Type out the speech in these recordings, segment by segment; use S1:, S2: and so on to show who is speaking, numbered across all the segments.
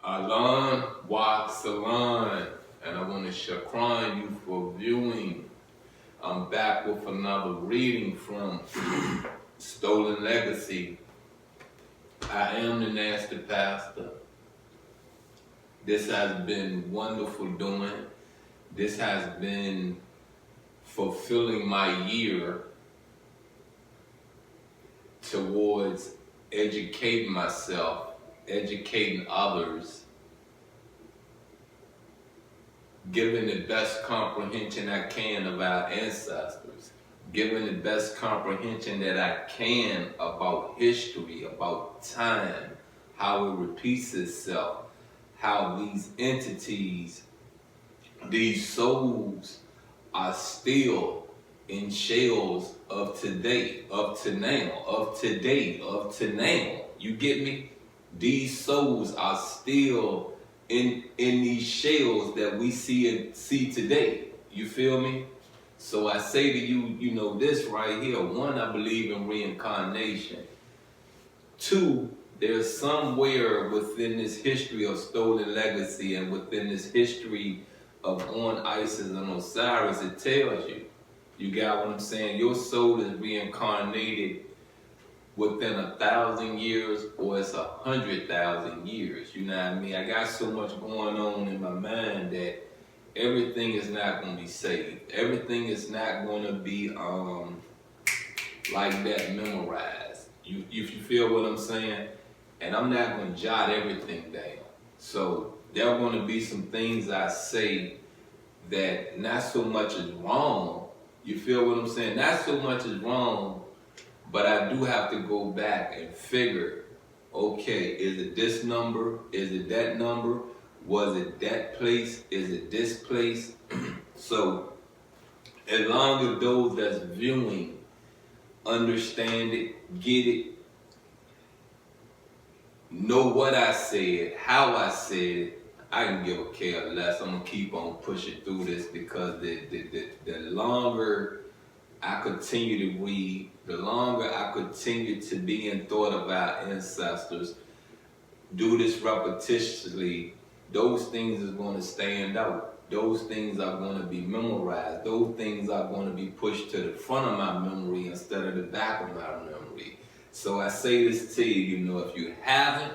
S1: Alan Wak Salon, and I want to shukran you for viewing. I'm back with another reading from Stolen Legacy. I am the Nasty Pastor. This has been wonderful doing. This has been fulfilling my year towards educating myself, educating others, giving the best comprehension I can of our ancestors, giving the best comprehension that I can about history, about time, how it repeats itself, how these entities, these souls are still in shells of today, of to now, of today, of to now. You get me? These souls are still in these shells that we see today. You feel me? So I say to you, this right here. One, I believe in reincarnation. Two, there's somewhere within this history of Stolen Legacy and within this history of on Isis and Osiris, it tells you. You got what I'm saying? Your soul is reincarnated within 1,000 years or it's 100,000 years. You know what I mean? I got so much going on in my mind that everything is not going to be saved. Everything is not going to be like that memorized. If you feel what I'm saying? And I'm not going to jot everything down. So there are going to be some things I say that not so much is wrong. You feel what I'm saying? Not so much is wrong, but I do have to go back and figure, okay, is it this number? Is it that number? Was it that place? Is it this place? So as long as those that's viewing understand it, get it, know what I said, how I said it, I can give a care less. I'm gonna keep on pushing through this because the longer I continue to read, the longer I continue to be in thought of our ancestors, do this repetitiously, those things is gonna stand out. Those things are gonna be memorized. Those things are gonna be pushed to the front of my memory instead of the back of my memory. So I say this to you, if you haven't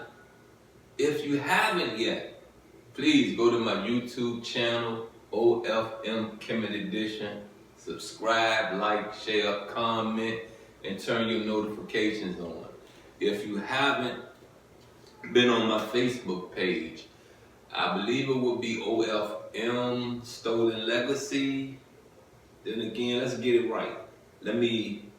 S1: yet, please go to my YouTube channel, OFM Kemet Edition. Subscribe, like, share, comment, and turn your notifications on. If you haven't been on my Facebook page, I believe it will be OFM Stolen Legacy. Then again, let's get it right. Let me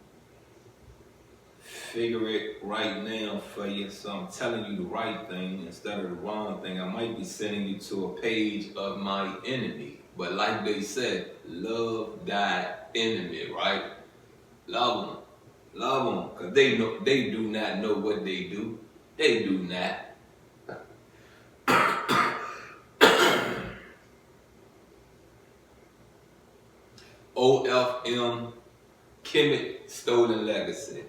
S1: figure it right now for you, so I'm telling you the right thing instead of the wrong thing. I might be sending you to a page of my enemy, but like they said, love thy enemy, right? Love them, cause they do not know what they do. They do not. OFM Kemet Stolen Legacy.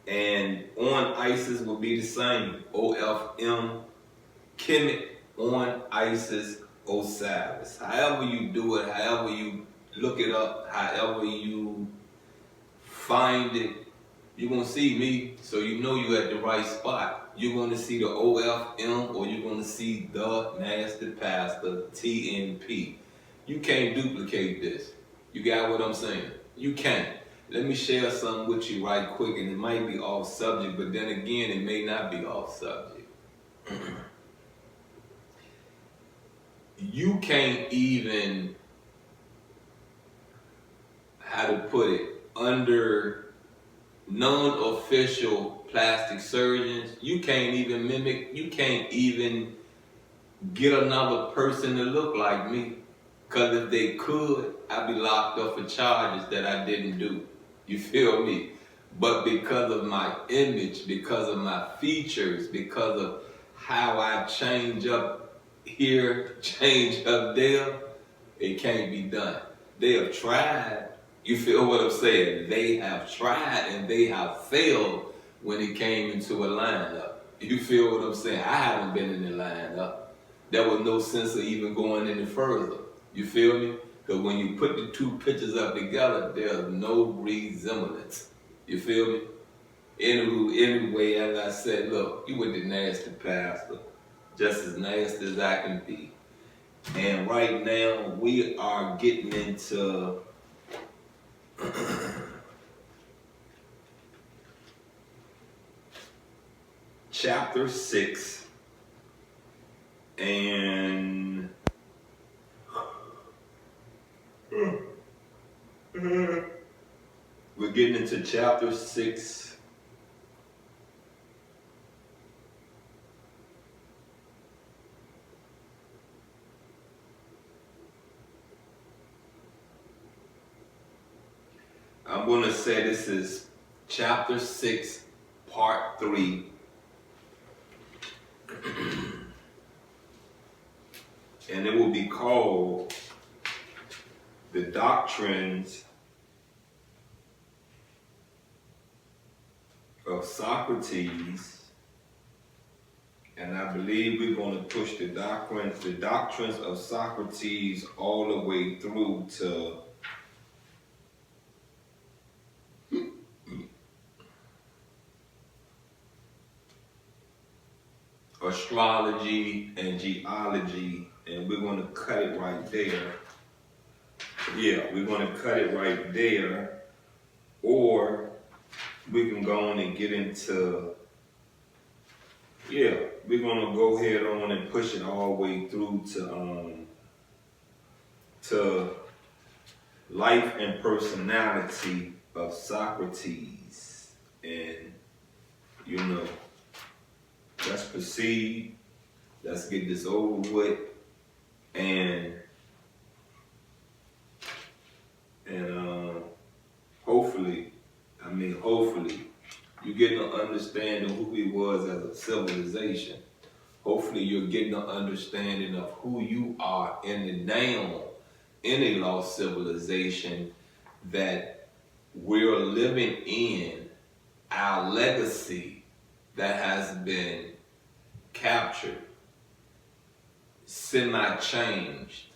S1: And on Isis will be the same. OFM Kemet on Isis Osiris. However you do it, however you look it up, however you find it, you're going to see me, so you know you're at the right spot. You're going to see the OFM or you're going to see the Nasty Pastor, TNP. You can't duplicate this. You got what I'm saying? You can't. Let me share something with you right quick, and it might be off subject, but then again, it may not be off subject. You can't even, how to put it, under non-official plastic surgeons, you can't even mimic, you can't even get another person to look like me. Because if they could, I'd be locked up for charges that I didn't do. You feel me? But because of my image, because of my features, because of how I change up here, change up there, it can't be done. They have tried. You feel what I'm saying? They have tried and they have failed when it came into a lineup. You feel what I'm saying? I haven't been in the lineup. There was no sense of even going any further. You feel me? Because when you put the two pictures up together, there's no resemblance. You feel me? Anyway, as I said, look, you with the nasty pastor, just as nasty as I can be. And right now, we are getting into chapter 6, and we're getting into chapter 6. I'm going to say this is chapter 6, part 3. And it will be called The Doctrines of Socrates. And I believe we're going to push the doctrines of Socrates all the way through to astrology and geology, and we're going to cut it right there. Yeah, we're going to cut it right there, or we can go on and get into, we're going to go ahead on and push it all the way through to life and personality of Socrates. And let's proceed. Let's get this over with. And hopefully, you get an understanding of who he was as a civilization. Hopefully, you're getting an understanding of who you are in the now, in a lost civilization that we're living in, our legacy that has been captured, semi-changed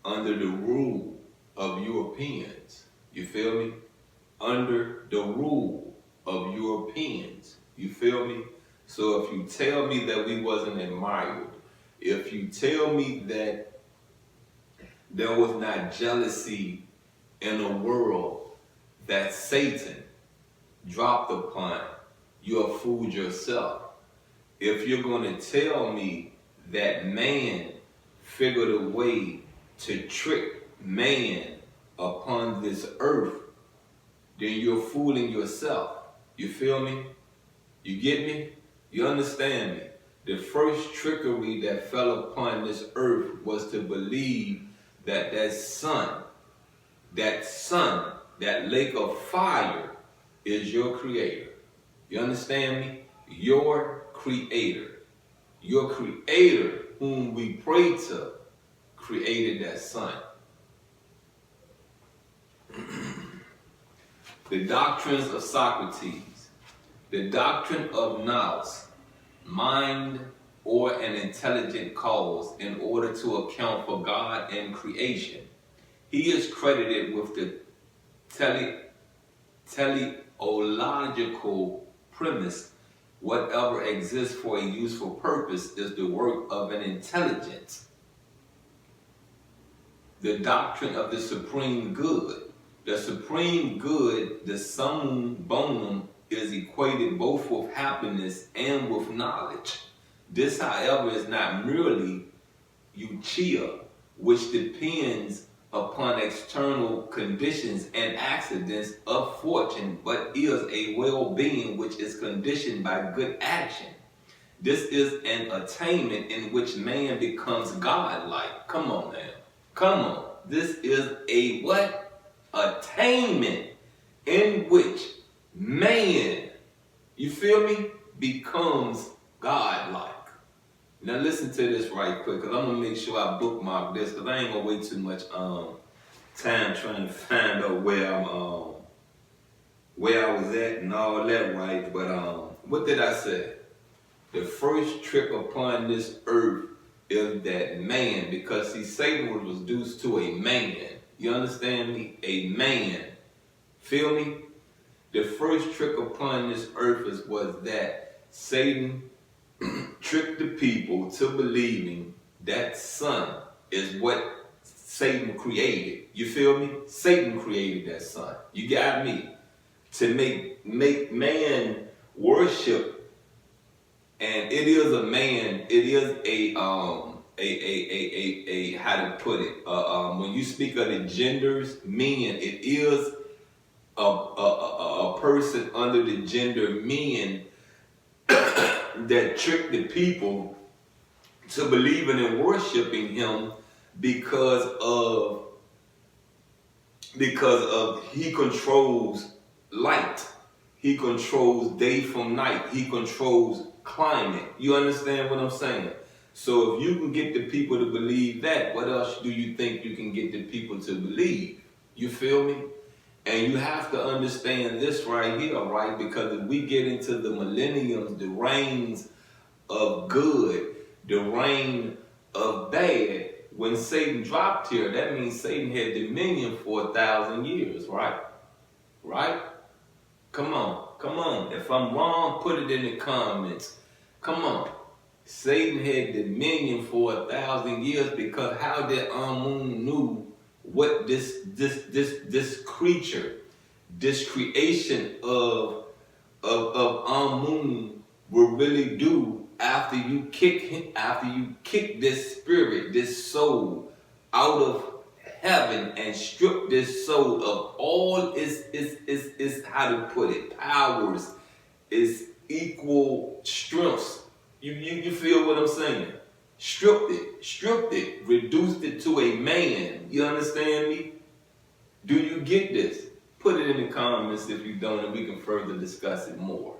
S1: under the rule of Europeans. You feel me? Under the rule of Europeans. You feel me? So if you tell me that we wasn't admired, if you tell me that there was not jealousy in a world that Satan dropped upon, you have fooled yourself. If you're going to tell me that man figured a way to trick man upon this earth, then you're fooling yourself. You feel me? You get me? You understand me? The first trickery that fell upon this earth was to believe that that sun, that lake of fire is your creator. You understand me? Your creator. Your creator, whom we pray to, created that sun. The doctrines of Socrates. The doctrine of nous, mind or an intelligent cause in order to account for God and creation. He is credited with the teleological premise: whatever exists for a useful purpose is the work of an intelligence. The doctrine of the supreme good. The supreme good, the summum bonum, is equated both with happiness and with knowledge. This, however, is not merely eutia, which depends upon external conditions and accidents of fortune, but is a well-being which is conditioned by good action. This is an attainment in which man becomes godlike. Come on now. Come on. This is a what? Attainment in which man, you feel me, becomes godlike. Now listen to this right quick, because I'm going to make sure I bookmark this, because I ain't going to wait too much time trying to find out where I was at and all that, right? But what did I say? The first trick upon this earth is that man, because see, Satan was reduced to a man. You understand me? A man. Feel me? The first trick upon this earth was that Satan tricked the people to believing that sun is what Satan created. You feel me? Satan created that sun. You got me? To make man worship. And it is a man, it is a how to put it, when you speak of the genders, men, it is a person under the gender men that tricked the people to believing and worshiping him because of he controls light. He controls day from night. He controls climate. You understand what I'm saying? So if you can get the people to believe that, what else do you think you can get the people to believe? You feel me? And you have to understand this right here, right? Because if we get into the millenniums, the reigns of good, the reign of bad, when Satan dropped here, that means Satan had dominion for 1,000 years, right? Right? Come on. If I'm wrong, put it in the comments. Come on. Satan had dominion for 1,000 years because how did Amun knew what this creature, this creation of Amun will really do after you kick this spirit, this soul out of heaven and strip this soul of all its how to put it, powers, its equal strengths. You feel what I'm saying? Stripped it, reduced it to a man. You understand me? Do you get this? Put it in the comments if you don't, and we can further discuss it more.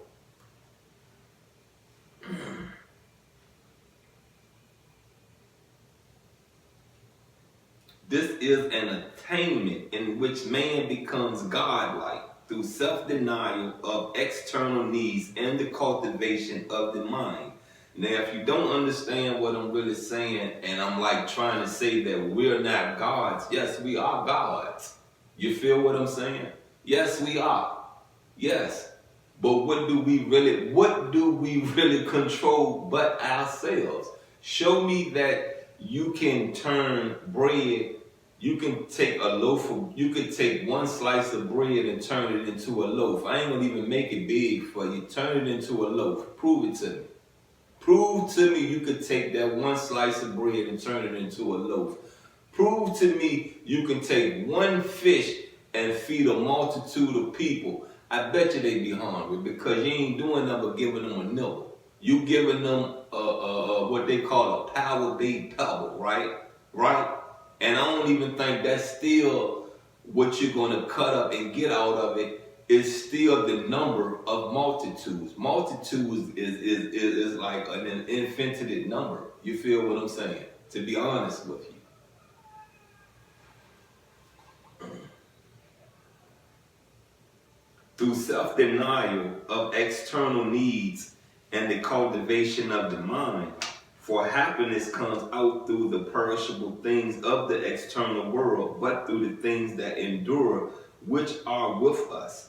S1: This is an attainment in which man becomes godlike through self-denial of external needs and the cultivation of the mind. Now, if you don't understand what I'm really saying, and I'm like trying to say that we're not gods, yes, we are gods. You feel what I'm saying? Yes, we are. Yes. But what do we really control but ourselves? Show me that you can turn bread. You can take you could take one slice of bread and turn it into a loaf. I ain't gonna even make it big for you. Turn it into a loaf. Prove it to me. Prove to me you could take that one slice of bread and turn it into a loaf. Prove to me you can take one fish and feed a multitude of people. I bet you they be hungry because you ain't doing nothing but giving them a nibble. You giving them what they call a power-based pebble, right? Right? And I don't even think that's still what you're going to cut up and get out of it. Is still the number of multitudes. Multitudes is like an infinite number. You feel what I'm saying? To be honest with you. Through self-denial of external needs and the cultivation of the mind, for happiness comes out through the perishable things of the external world, but through the things that endure, which are with us.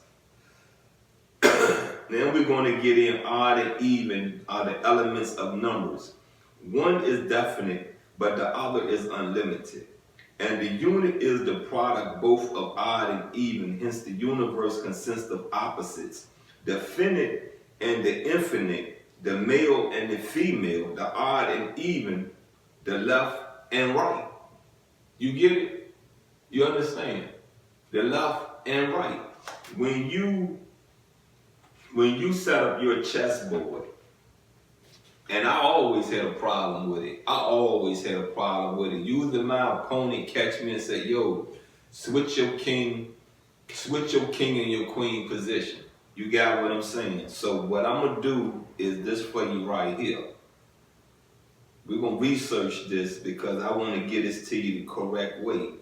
S1: Now we're going to get in odd and even are the elements of numbers. One is definite, but the other is unlimited. And the unit is the product both of odd and even, hence the universe consists of opposites. The finite and the infinite, the male and the female, the odd and even, the left and right. You get it? You understand? The left and right. When you set up your chessboard, and I always had a problem with it. Usually my opponent catch me and say, yo, switch your king and your queen position. You got what I'm saying? So what I'm going to do is this for you right here. We're going to research this because I want to get this to you the correct way.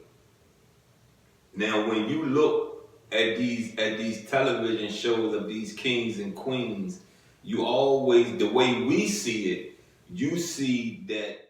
S1: Now, when you look at these television shows of these kings and queens, You always, the way we see it, you see that